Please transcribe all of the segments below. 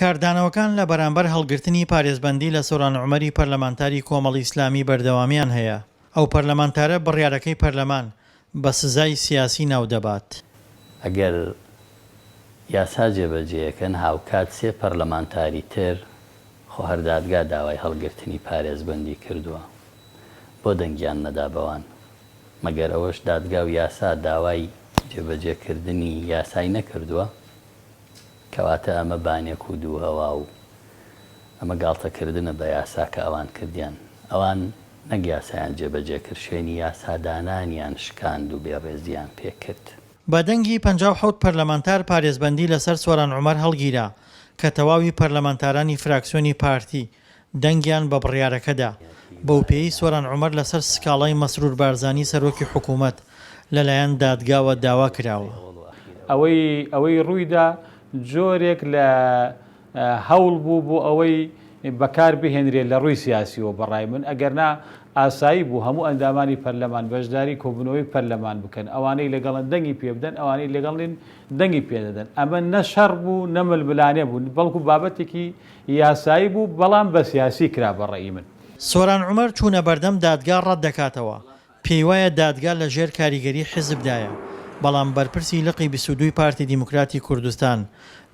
کاردانەوەکان لە بەرامبەر هەڵگرتنی پارێزبەندی لە سۆران عومەری پەرلەمانتاری کۆمەڵی ئیسلامی بەردەوامیان هەیە. ئەو پەرلەمانتارە بڕیارەکەی پەرلەمان بە سزای سیاسی ناودەبات. ئەگەر یاسا جێبەجێیەکەن هاوکات سێ پەرلەمانتاری تر خۆ هەردادگا داوای هەڵگرتنی پارێزبەندی کردووە بۆ دەنگیان نەدا بەوان، مەگەر ئەوەش دادگا و یاسا داوای جێبەجێکردنی یاسای نەکردووە، کەواتە ئەمە بانێک و دوو هەوا و ئەمە گاڵتەکردنە بە یاسا کە ئەوان کردیان. ئەوان نەک یاسایان جێبەجێ کرد، شوێنی یاسادانانیان شکاند و بێڕێزیان پێکرد. بە دەنگی 57 پەرلەمانتار پارێزبەندی لەسەر سۆران عومەر هەڵگیرا کە تەواوی پەرلەمانتارانی فراکسیۆنی پارتی دەنگیان بە بڕیارەکەدا. بەو پێی سۆران عومەر لەسەر سکاڵای مەسرور بارزانی سەرۆکی حکوومەت لەلایەن دادگاوە داوا کراوە. ئەوەی ڕوویدا جۆرێک لە هەوڵ بوو بۆ ئەوەی بەکار بهێنرێت لە ڕووی سیاسیەوە. بەڕای من ئەگەرنا ئاسایی بوو هەموو ئەندامانی پەرلەمان بەشداری کۆبوونەوەی پەرلەمان بکەن، ئەوانەی لەگەڵن دەنگی پێ بدەن، ئەوانەی لەگەڵین دەنگی پێدەدەن. ئەمە نە شەڕ بوو نە ململانێ بوو، بەڵکو بابەتێکی یاسایی بوو، بەڵام بە سیاسی کرا بەڕێی من. سۆران عومەر چوونە بەردەم دادگا ڕەت دەکاتەوە. پێی وایە دادگا لە ژێر کاریگەری حیزبدایە، بەڵام بەرپرسی لقی 22 پارتی دیموکراتی کوردستان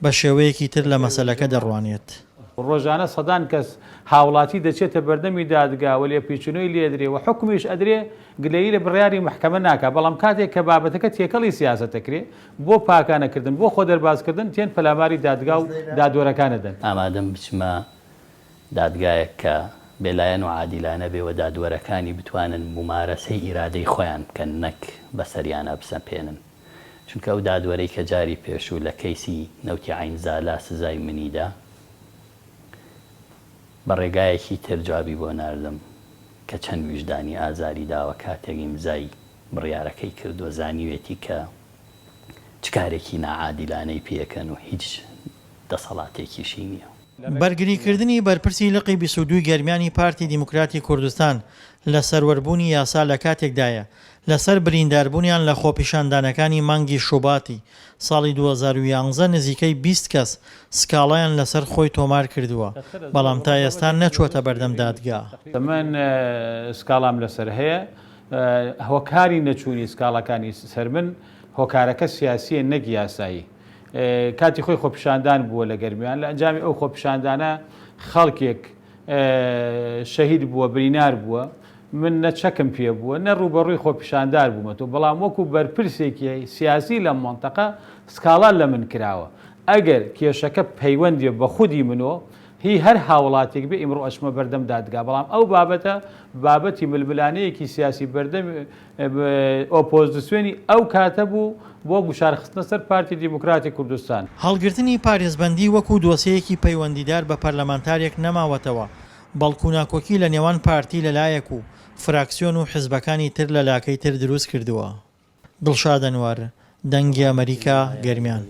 بە شێوەیەکی تر لە مەسەلەکە دەڕوانێت. ڕۆژانە سەدان کەس هاوڵاتی دەچێتە بەردەمی دادگا و لێ پیچنەوەی لێدرێ و حکمیش ئەدرێ گلەیی لە بڕیاری محکەمە ناکات، بەڵام کاتێک کە بابەتەکە تێکەڵی سیاسەتەکرێ بۆ پاکانەکردن بۆ خۆ دەربازکردن تێن پەلاماری دادگا و دادوەرەکانەدەن. ئامادەم بچمە دادگایەک کە بێلایەن و عادیلانە بێوە دادوەرەکانی بتوانن ممارەسەی ئیرادەی خۆیان بکەن، نەک بەسەریانە بسەپێنن. چونکە ئەو دادوەرەی کە جاری پێشوو لە کەیسی نەوتی عینزالا سزای منیدا بە ڕێگایەکی تر جوابی بۆ ناردم کە چەند ویژدانی ئازاری داوە کاتێک ئیمزای بڕیارەکەی کردووە، زانیوێتی کە چ کارێکی ناعادیلانەی پێکەن و هیچ دەسەڵاتێکیشی نییە. بەرگریکردنی بەرپرسی لقی 22 گەرمیانی پارتی دیموکراتی کوردستان لە سەروەربوونی یاسا لە کاتێکدایە لەسەر برینداربوونیان لە خۆپیشاندانەکانی مانگی شوباتی ساڵی 2011 نزیکەی 20 کەس سکاڵایان لەسەر خۆی تۆمار کردووە، بەڵام تا ئێستا نەچووەتە بەردەم دادگا. من سکاڵام لەسەر هەیە، هۆکاری نەچوونی سکاڵەکانی سەر من هۆکارەکە سیاسیە نەک یاسایی. کاتی خۆی خۆپیشاندان بووە لە گەرمیان، لە ئەنجامی ئەو خۆپیشاندانە خەڵکێک شەهید بووە، برینار بووە، من نە چەکم پێ بووە نە ڕوبەڕووی خۆپیشاندار بوومەوە، بەڵام وەکو بەرپرسێکی سیاسی لە مۆنتەقە سکاڵا لە من کراوە. ئەگەر کێشەکە پەیوەندی بە خودی منەوە هی هەر هاوڵاتێک بێ ئیمڕۆ ئەچمە بەردەم دادگا، بەڵام ئەو بابەتە بابەتی ململانەیەکی سیاسی بەردەم ئۆپۆزیسیۆنی ئەو کاتە بوو بۆ گوشارخستنە سەر پارتی دیموکراتی کوردستان. هەڵگرتنی پارێزبەندی وەکو دۆسەیەکی پەیوەندیدار بە پەرلەمانتارێک نەماوەتەوە، بەڵکو ناکۆکی لە نێوان پارتی لەلایەک و فراکسیۆن و حیزبەکانی تر لە لاکەی تر دروست کردووە. دڵشاد ئەنوار، دەنگی ئەمریکا، گەرمیان.